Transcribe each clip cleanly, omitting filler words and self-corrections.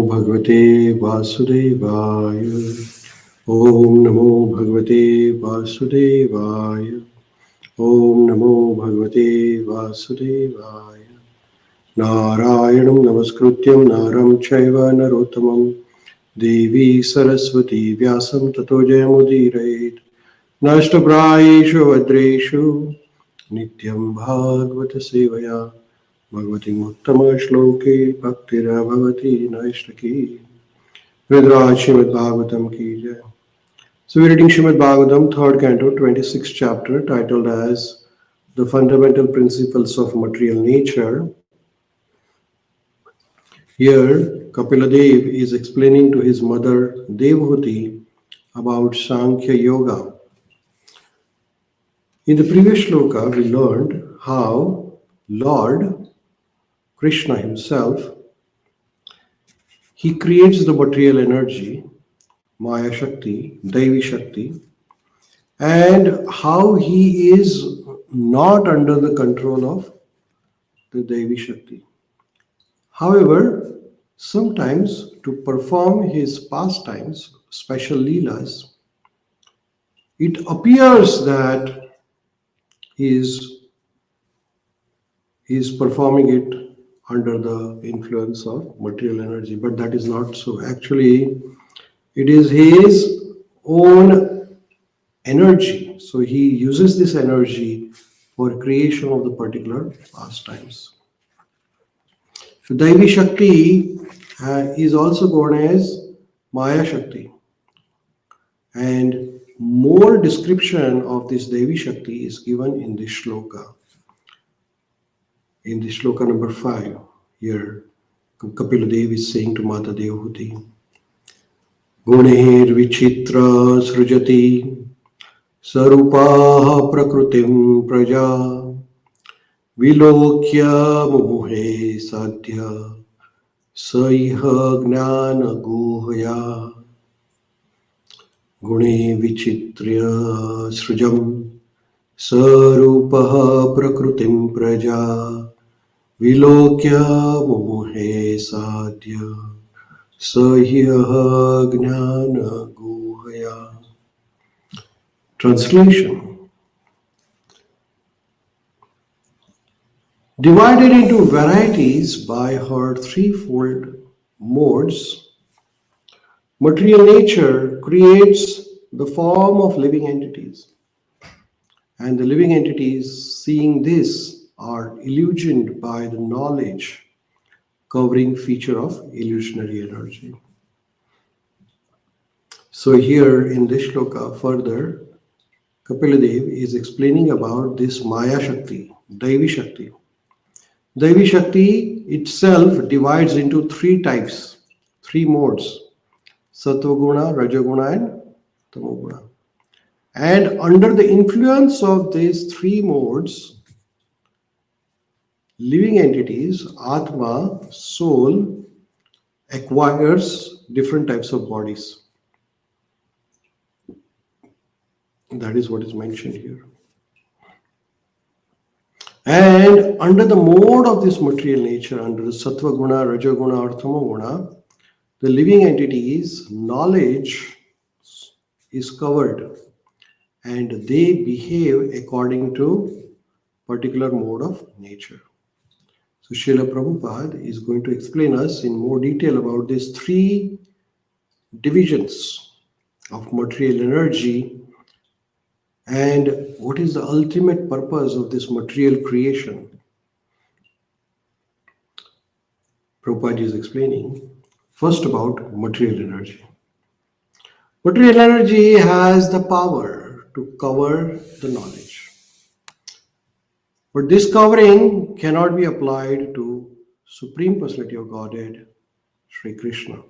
Bhagavate Vasudevaya. Om Namo Bhagavate Vasudevaya. Om Namo Bhagavate Vasudevaya. Narayanam Namaskrutyam Naram Chaiva Narottamam Devi Saraswati Vyasam Tato Jayamudirayet Nashtaprayeshu Vadreshu Nityam Bhagavata Sevaya Bhagavati Muttama Shloke Bhaktira Bhavati Naishtaki Vedraj Śrīmad-Bhāgavatam ki jai. So we're reading Śrīmad-Bhāgavatam, 3rd canto, 26th chapter, titled as The Fundamental Principles of Material Nature. Here, Kapiladev is explaining to his mother Devahuti about Sankhya Yoga. In the previous shloka, we learned how Lord Krishna himself, he creates the material energy, Maya Shakti, Devi Shakti, and how he is not under the control of the Devi Shakti. However, sometimes to perform his pastimes, special leelas, it appears that he is performing it under the influence of material energy, but that is not so. Actually, it is his own energy. So he uses this energy for creation of the particular pastimes. So Devi Shakti is also known as Maya Shakti. And more description of this Devi Shakti is given in this shloka. In this shloka number 5, here Kapiladev is saying to Mata Devahuti, Gunair Vichitra Srujati Sarupaha Prakrutim Praja Vilokya Mumuhe Sadhya Saiha Gnana Guhaya Gune Vichitrya Srujam Sarupaha Prakrutim Praja Vilokya Mumuhe Sadhya Saiha Gnana Guhaya. Translation: divided into varieties by her threefold modes, material nature creates the form of living entities. And the living entities, seeing this, are illusioned by the knowledge covering feature of illusionary energy. So here in this shloka further, Kapiladev is explaining about this Maya Shakti, Devi Shakti. Devi Shakti itself divides into 3 types, 3 modes, Sattva Guna, Rajaguna and Tamoguna. And under the influence of these 3 modes, living entities, Atma, soul, acquires different types of bodies. That is what is mentioned here. And under the mode of this material nature, under the Sattva Guna, Rajaguna or Tamoguna, the living entities' knowledge is covered and they behave according to particular mode of nature. So Srila Prabhupada is going to explain us in more detail about these 3 divisions of material energy and what is the ultimate purpose of this material creation. Prabhupada is explaining first about material energy. Material energy has the power to cover the knowledge. But this covering cannot be applied to Supreme Personality of Godhead, Sri Krishna.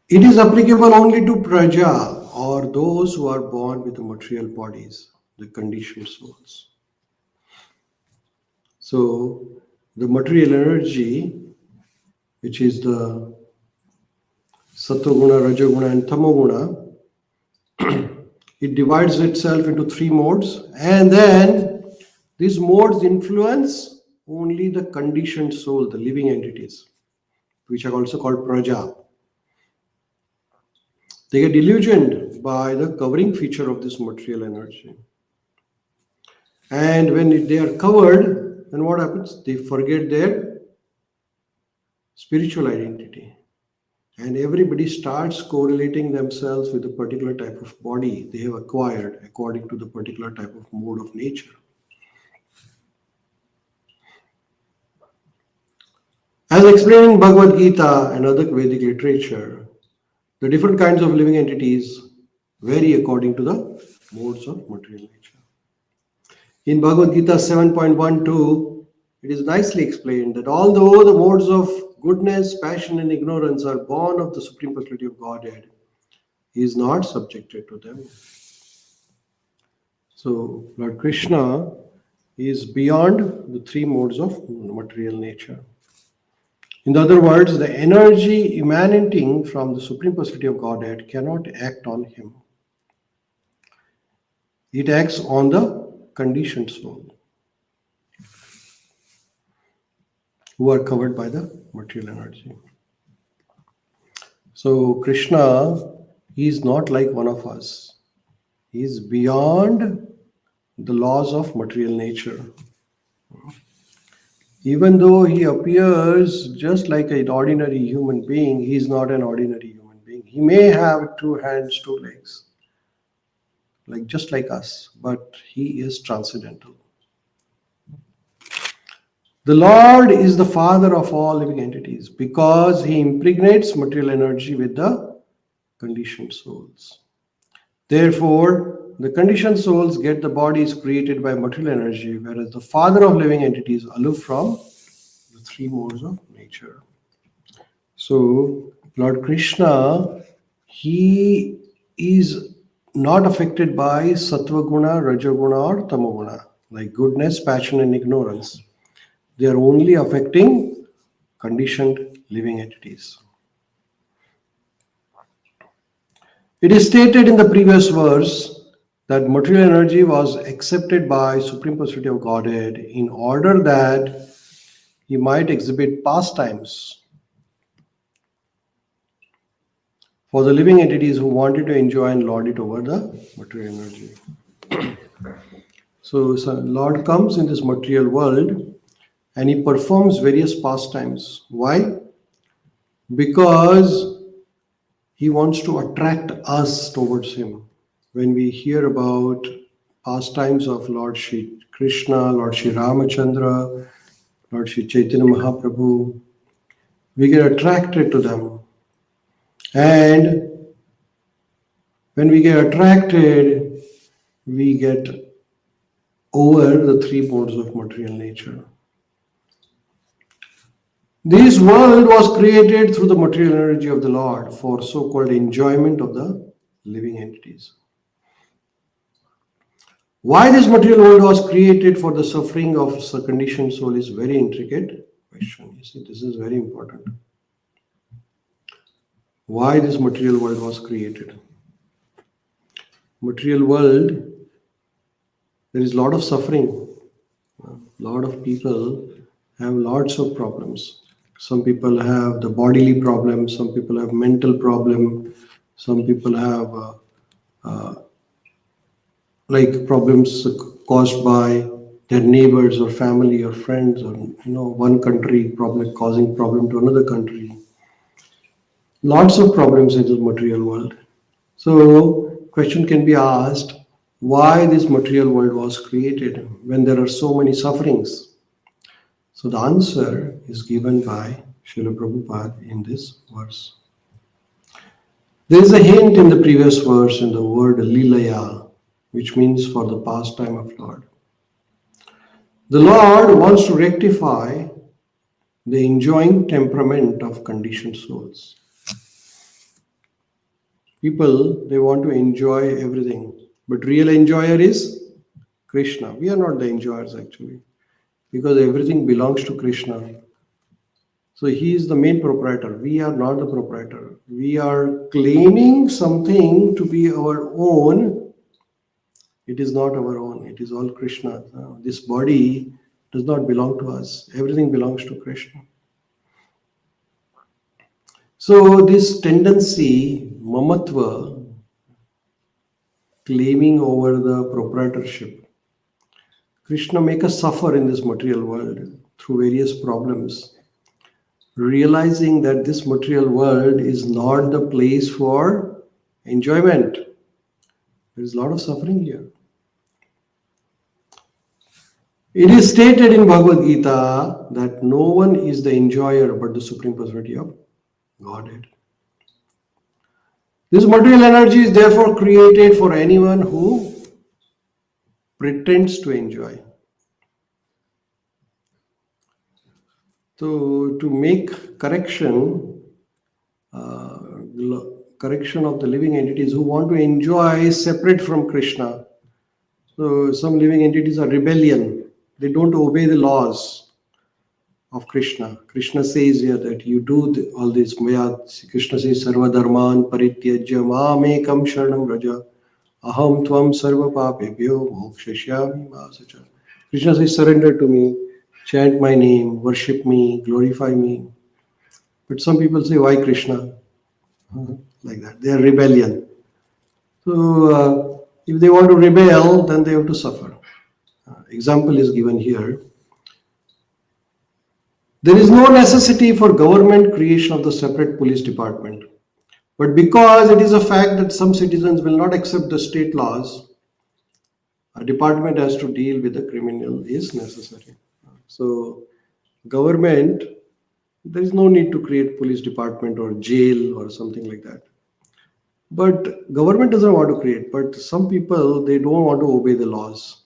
It is applicable only to praja or those who are born with the material bodies, the conditioned souls. So the material energy, which is the Sattva-guna, Rajaguna and Tamoguna, it divides itself into 3 modes, and then these modes influence only the conditioned soul, the living entities, which are also called praja. They get delusioned by the covering feature of this material energy. And when they are covered, then what happens? They forget their spiritual identity. And everybody starts correlating themselves with a particular type of body they have acquired according to the particular type of mode of nature. As explained in Bhagavad Gita and other Vedic literature, the different kinds of living entities vary according to the modes of material nature. In Bhagavad Gita 7.12, it is nicely explained that although the modes of goodness, passion, and ignorance are born of the Supreme Personality of Godhead, he is not subjected to them. So, Lord Krishna is beyond the three modes of material nature. In other words, the energy emanating from the Supreme Personality of Godhead cannot act on him. It acts on the conditioned soul who are covered by the material energy. So Krishna is not like one of us. He is beyond the laws of material nature. Even though he appears just like an ordinary human being, he is not an ordinary human being. He may have 2 hands, 2 legs, just like us, but he is transcendental. The Lord is the father of all living entities because he impregnates material energy with the conditioned souls. Therefore, the conditioned souls get the bodies created by material energy, whereas the father of living entities is aloof from the 3 modes of nature. So, Lord Krishna, he is not affected by sattva guna, raja guna, or tama guna, like goodness, passion, and ignorance. They are only affecting conditioned living entities. It is stated in the previous verse that material energy was accepted by Supreme Personality of Godhead in order that he might exhibit pastimes for the living entities who wanted to enjoy and lord it over the material energy. So Lord comes in this material world and he performs various pastimes. Why? Because he wants to attract us towards him. When we hear about pastimes of Lord Shri Krishna, Lord Shri Ramachandra, Lord Shri Chaitanya Mahaprabhu, we get attracted to them. And when we get attracted, we get over the 3 modes of material nature. This world was created through the material energy of the Lord for so-called enjoyment of the living entities. Why this material world was created for the suffering of a conditioned soul is very intricate question. You see, this is very important. Why this material world was created? Material world, there is a lot of suffering. A lot of people have lots of problems. Some people have the bodily problem, some people have mental problem, some people have problems caused by their neighbors or family or friends, or one country problem causing problem to another country. Lots of problems in the material world. So question can be asked, why this material world was created when there are so many sufferings? So the answer is given by Srila Prabhupada in this verse. There is a hint in the previous verse in the word Lilaya, which means for the pastime of Lord. The Lord wants to rectify the enjoying temperament of conditioned souls. People, they want to enjoy everything, but real enjoyer is Krishna. We are not the enjoyers actually, because everything belongs to Krishna. So he is the main proprietor. We are not the proprietor. We are claiming something to be our own. It is not our own. It is all Krishna. This body does not belong to us. Everything belongs to Krishna. So this tendency, mamatva, claiming over the proprietorship, Krishna make us suffer in this material world through various problems, realizing that this material world is not the place for enjoyment. There is a lot of suffering here. It is stated in Bhagavad Gita that no one is the enjoyer but the Supreme Personality of Godhead. This material energy is therefore created for anyone who pretends to enjoy. So to make correction of the living entities who want to enjoy separate from Krishna. So some living entities are rebellion. They don't obey the laws of Krishna. Krishna says here that you do all this. Krishna says, Sarva Dharman Parityajya Mamekam Sharanam Raja Aham Tvam Sarva Papebhyo Mokshashyami Masacha. Krishna says, surrender to me, chant my name, worship me, glorify me. But some people say, why Krishna? Like that. They are rebellion. So if they want to rebel, then they have to suffer. Example is given here. There is no necessity for government creation of the separate police department. But because it is a fact that some citizens will not accept the state laws, a department has to deal with the criminal is necessary. So government, there is no need to create police department or jail or something like that. But government doesn't want to create, but some people, they don't want to obey the laws.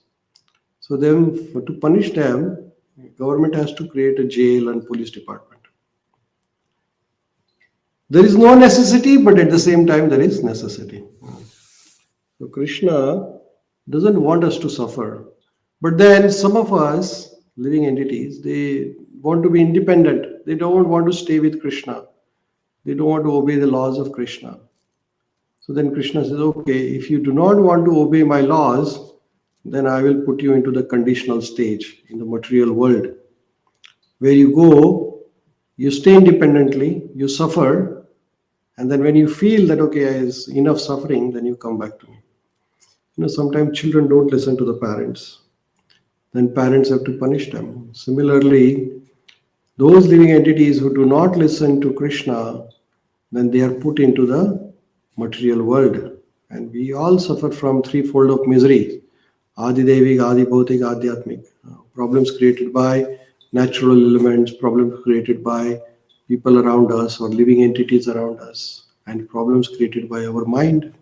So then to punish them, government has to create a jail and police department. There is no necessity, but at the same time there is necessity. So Krishna doesn't want us to suffer. But then some of us, living entities, they want to be independent. They don't want to stay with Krishna. They don't want to obey the laws of Krishna. So then Krishna says, okay, if you do not want to obey my laws, then I will put you into the conditional stage in the material world, where you go, you stay independently, you suffer, and then when you feel that, okay, is enough suffering, then you come back to me. Sometimes children don't listen to the parents. Then parents have to punish them. Similarly, those living entities who do not listen to Krishna, then they are put into the material world. And we all suffer from threefold of misery. Adi Devik, Adi Bhautik, Adhyatmik. Problems created by natural elements, problems created by people around us or living entities around us, and problems created by our mind.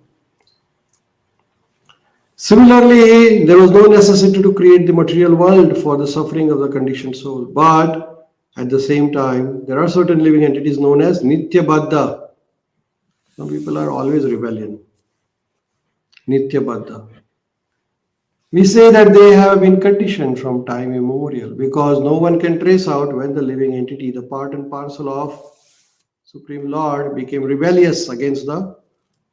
Similarly, there was no necessity to create the material world for the suffering of the conditioned soul. But at the same time, there are certain living entities known as Nitya Baddha. Some people are always rebellion. Nitya Baddha. We say that they have been conditioned from time immemorial because no one can trace out when the living entity, the part and parcel of Supreme Lord, became rebellious against the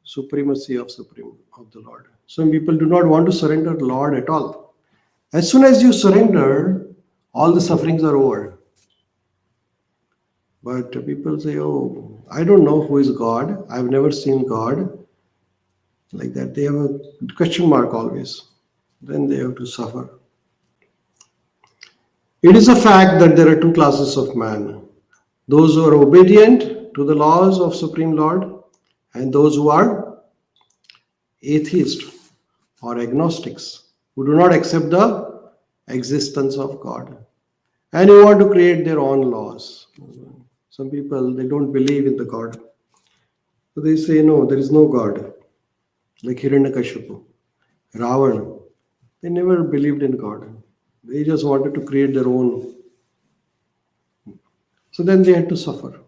supremacy of the Lord. Some people do not want to surrender the Lord at all. As soon as you surrender, all the sufferings are over. But people say, oh, I don't know who is God. I've never seen God. Like that. They have a question mark always. Then they have to suffer. It is a fact that there are two classes of man. Those who are obedient to the laws of Supreme Lord and those who are atheists or agnostics, who do not accept the existence of God and who want to create their own laws. Some people, they don't believe in the God. So they say, no, there is no God. Like Hiranyakashipu, Ravana. They never believed in God. They just wanted to create their own. So then they had to suffer.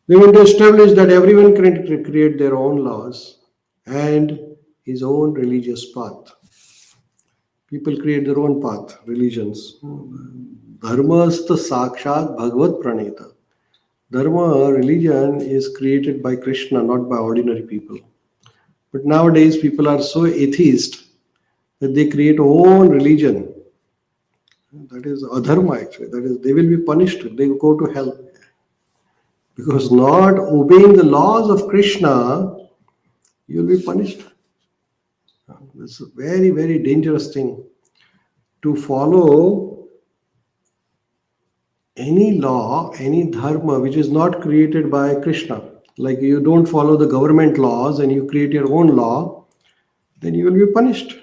They want to establish that everyone can create their own laws and his own religious path. People create their own path, religions. Dharmastha sakshat bhagavat praneta. Dharma, religion, is created by Krishna, not by ordinary people. But nowadays people are so atheist that they create own religion That is adharma actually. That is, they will be punished. They will go to hell. Because not obeying the laws of Krishna, you will be punished. This is a very, very dangerous thing. To follow any law, any dharma which is not created by Krishna. Like you don't follow the government laws and you create your own law, then you will be punished.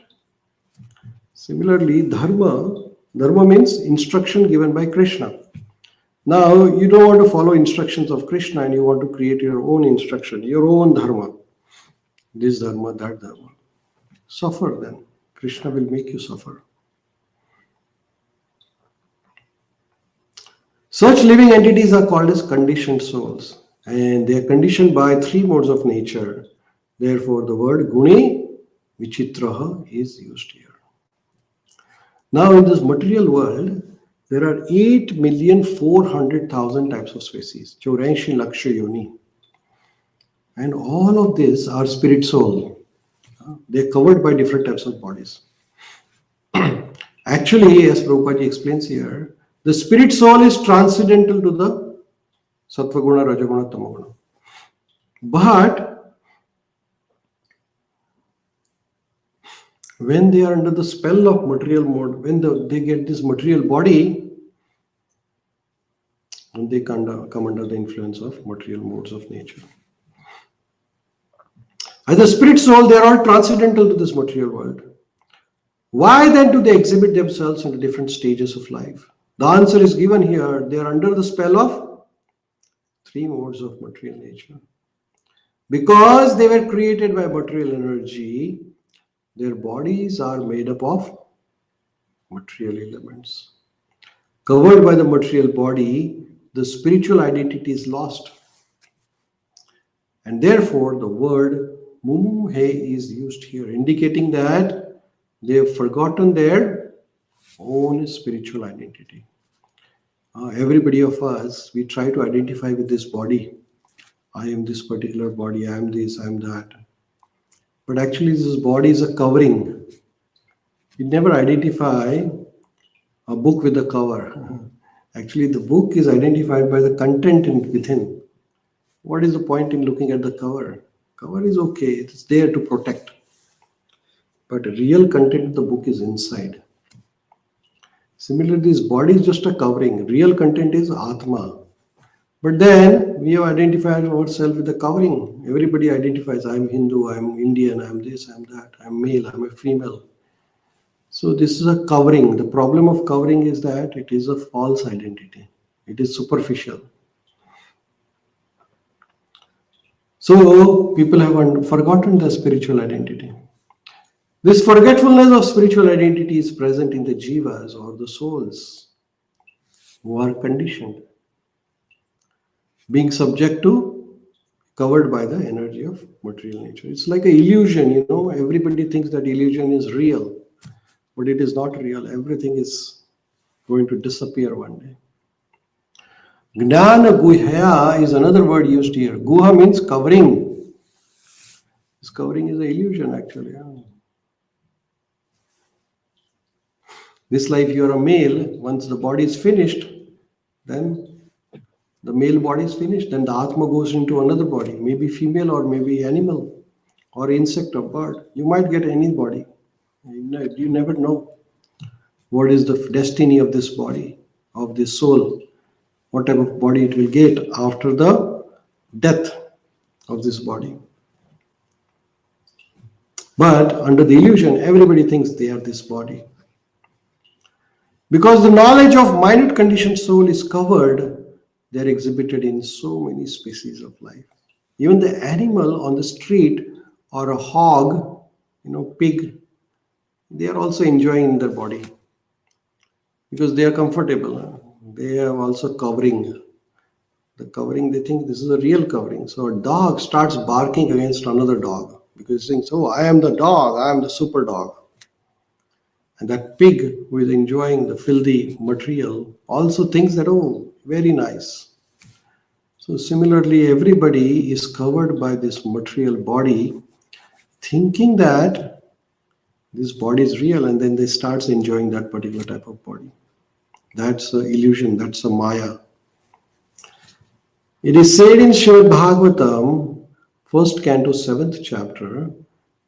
Similarly, dharma means instruction given by Krishna. Now, you don't want to follow instructions of Krishna and you want to create your own instruction, your own dharma. This dharma, that dharma. Suffer then. Krishna will make you suffer. Such living entities are called as conditioned souls, and they are conditioned by three modes of nature. Therefore, the word guni vichitraha is used here. Now, in this material world, there are 8,400,000 types of species, 84 laksha yoni. And all of these are spirit soul. They're covered by different types of bodies. Actually, as Prabhupada explains here, the spirit soul is transcendental to the sattva guna, rajaguna, tamaguna. But when they are under the spell of material mode, when they get this material body, and they come under the influence of material modes of nature. As a spirit soul, they are all transcendental to this material world. Why then do they exhibit themselves in the different stages of life? The answer is given here. They are under the spell of three modes of material nature. Because they were created by material energy, their bodies are made up of material elements. Covered by the material body, the spiritual identity is lost. And therefore, the word mumuhe is used here, indicating that they have forgotten their own spiritual identity. Everybody of us, we try to identify with this body. I am this particular body, I am this, I am that. But actually, this body is a covering. You never identify a book with a cover. Actually, the book is identified by the content within. What is the point in looking at the cover? Cover is okay, it's there to protect. But the real content of the book is inside. Similarly, this body is just a covering. Real content is Atma. But then we have identified ourselves with the covering. Everybody identifies, I'm Hindu, I'm Indian, I'm this, I'm that, I'm male, I'm a female. So this is a covering. The problem of covering is that it is a false identity. It is superficial. So people have forgotten their spiritual identity. This forgetfulness of spiritual identity is present in the jivas or the souls who are conditioned, being subject to, covered by the energy of material nature. It's like an illusion, everybody thinks that illusion is real, but it is not real. Everything is going to disappear one day. Gnana guhya is another word used here. Guha means covering. This covering is an illusion actually. This life you are a male, once the body is finished, then the male body is finished, then the Atma goes into another body, maybe female or maybe animal or insect or bird. You might get any body. You never know what is the destiny of this body, of this soul, what type of body it will get after the death of this body. But under the illusion, everybody thinks they are this body. Because the knowledge of minute conditioned soul is covered, they are exhibited in so many species of life. Even the animal on the street or a hog, pig, they are also enjoying their body because they are comfortable. They are also covering. The covering, they think this is a real covering. So a dog starts barking against another dog because he thinks, oh, I am the dog, I am the super dog. And that pig who is enjoying the filthy material also thinks that, oh, very nice. So similarly, everybody is covered by this material body, thinking that this body is real, and then they start enjoying that particular type of body. That's an illusion, that's a Maya. It is said in Śrīmad-Bhāgavatam, first canto, 7th chapter,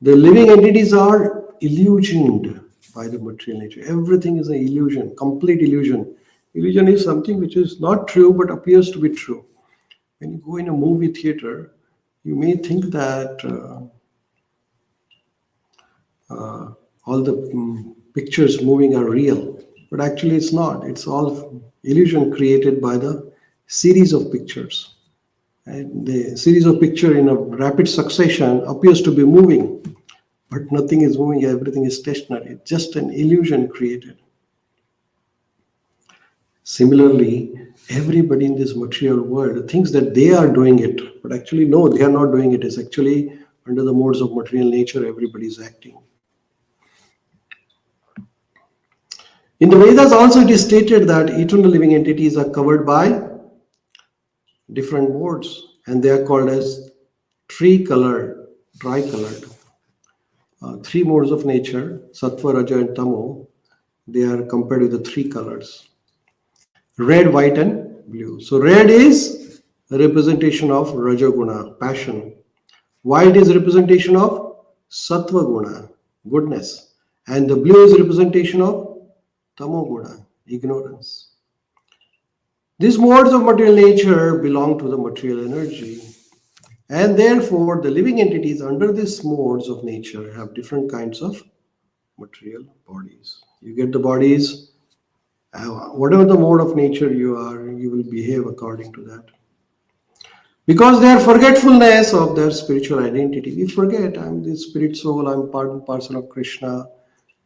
the living entities are illusioned by the material nature. Everything is an illusion, complete illusion. Illusion is something which is not true but appears to be true. When you go in a movie theater, you may think that all the pictures moving are real, but actually it's not. It's all illusion created by the series of pictures. And the series of picture in a rapid succession appears to be moving, but nothing is moving, everything is stationary. It's just an illusion created. Similarly, everybody in this material world thinks that they are doing it, but actually no, they are not doing it. It's actually under the modes of material nature, everybody is acting. In the Vedas also it is stated that eternal living entities are covered by different modes, and they are called as tricolored. Three modes of nature, Sattva, Raja and Tamo, they are compared with the three colors. Red, white and blue. So red is a representation of Raja Guna, passion. White is a representation of Sattva Guna, goodness. And the blue is a representation of Tamo Guna, ignorance. These modes of material nature belong to the material energy. And therefore, the living entities under these modes of nature have different kinds of material bodies. You get the bodies, whatever the mode of nature you are, you will behave according to that. Because they are forgetfulness of their spiritual identity. We forget, I'm the spirit soul, I'm part and parcel of Krishna.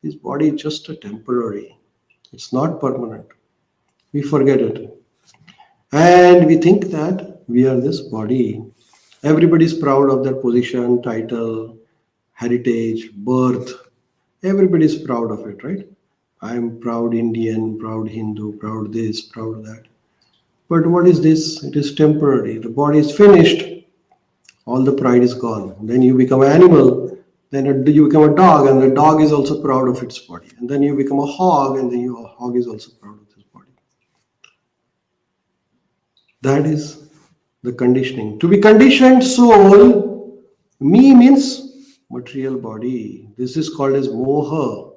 This body is just a temporary. It's not permanent. We forget it. And we think that we are this body. Everybody is proud of their position, title, heritage, birth. Everybody is proud of it, right? I am proud Indian, proud Hindu, proud this, proud that. But what is this? It is temporary. The body is finished. All the pride is gone. Then you become an animal. Then you become a dog, and the dog is also proud of its body. And then you become a hog, and then your hog is also proud of his body. That is the conditioning. To be conditioned soul, me means material body. This is called as moha.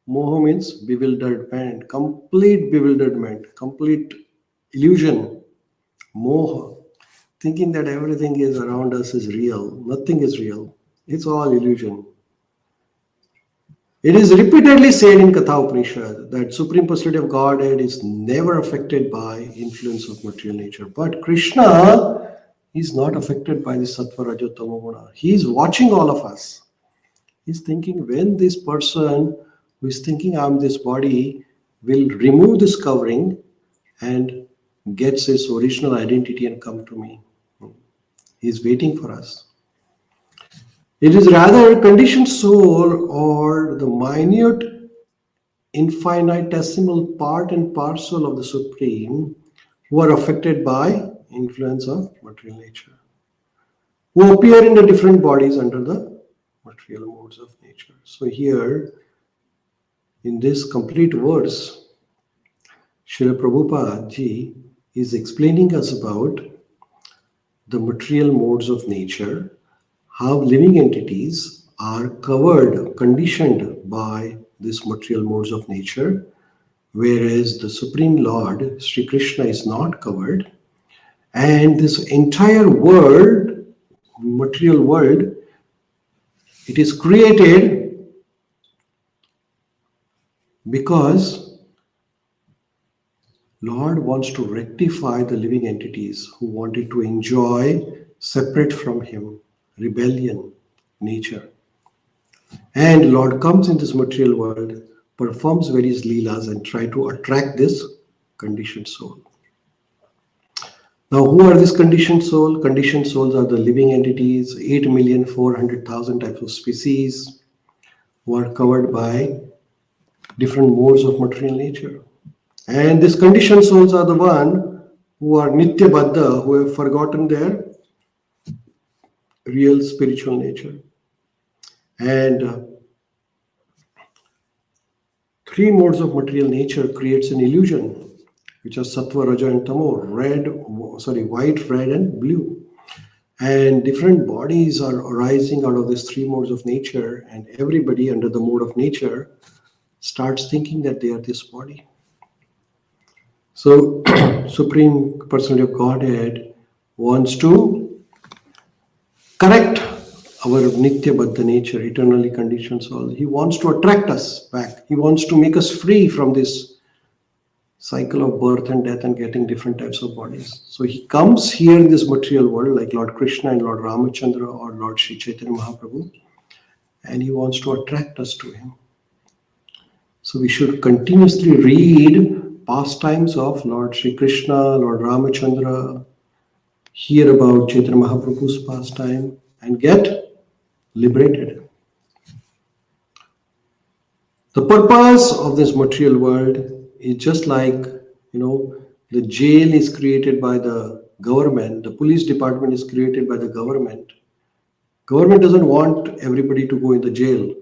Moha means bewilderment, complete bewilderment, complete illusion. Moha. Thinking that everything is around us is real. Nothing is real. It's all illusion. It is repeatedly said in Katha Upanishad that Supreme Personality of Godhead is never affected by influence of material nature. But Krishna is not affected by the Sattva, Raja, Tamo Guna. He is watching all of us. He's thinking when this person who is thinking I'm this body will remove this covering and gets his original identity and come to me. He's waiting for us. It is rather conditioned soul or the minute infinitesimal part and parcel of the Supreme who are affected by influence of material nature, who appear in the different bodies under the material modes of nature. So here, in this complete verse, Srila Prabhupada Ji is explaining us about the material modes of nature, how living entities are covered, conditioned by these material modes of nature, whereas the Supreme Lord, Sri Krishna, is not covered. And this entire world, material world, it is created because Lord wants to rectify the living entities who wanted to enjoy separate from Him, rebellion, nature. And Lord comes in this material world, performs various leelas and try to attract this conditioned soul. Now, who are these conditioned soul? Conditioned souls are the living entities, 8,400,000 types of species who are covered by different modes of material nature. And these conditioned souls are the one who are Nitya Baddha, who have forgotten their real spiritual nature. And three modes of material nature creates an illusion, which are sattva, raja, and tamo, white, red, and blue. And different bodies are arising out of these three modes of nature, and everybody under the mode of nature starts thinking that they are this body. So, Supreme Personality of Godhead wants to correct our Nitya Baddha nature, eternally conditioned soul. He wants to attract us back. He wants to make us free from this cycle of birth and death and getting different types of bodies. So he comes here in this material world like Lord Krishna and Lord Ramachandra or Lord Sri Chaitanya Mahaprabhu, and he wants to attract us to him. So we should continuously read pastimes of Lord Sri Krishna, Lord Ramachandra, hear about Chaitanya Mahaprabhu's pastime, and get liberated. The purpose of this material world is just like, the jail is created by the government, the police department is created by the government. Government doesn't want everybody to go in the jail.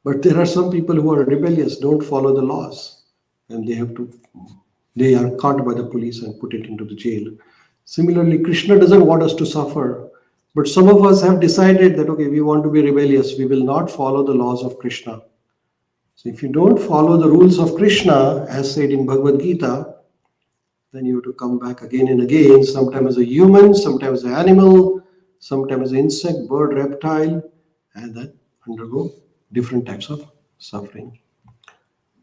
But there are some people who are rebellious, don't follow the laws, and they are caught by the police and put it into the jail. Similarly, Krishna doesn't want us to suffer, but some of us have decided that, okay, we want to be rebellious, we will not follow the laws of Krishna. So if you don't follow the rules of Krishna, as said in Bhagavad Gita, then you have to come back again and again, sometimes as a human, sometimes as an animal, sometimes as an insect, bird, reptile, and then undergo different types of suffering.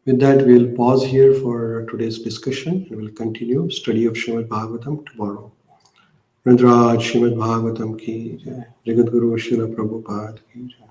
With that, we'll pause here for today's discussion and we'll continue study of Śrīmad-Bhāgavatam tomorrow. Randraj Śrīmad-Bhāgavatam ki jai. Jagadguru Srila Prabhupada ki jai.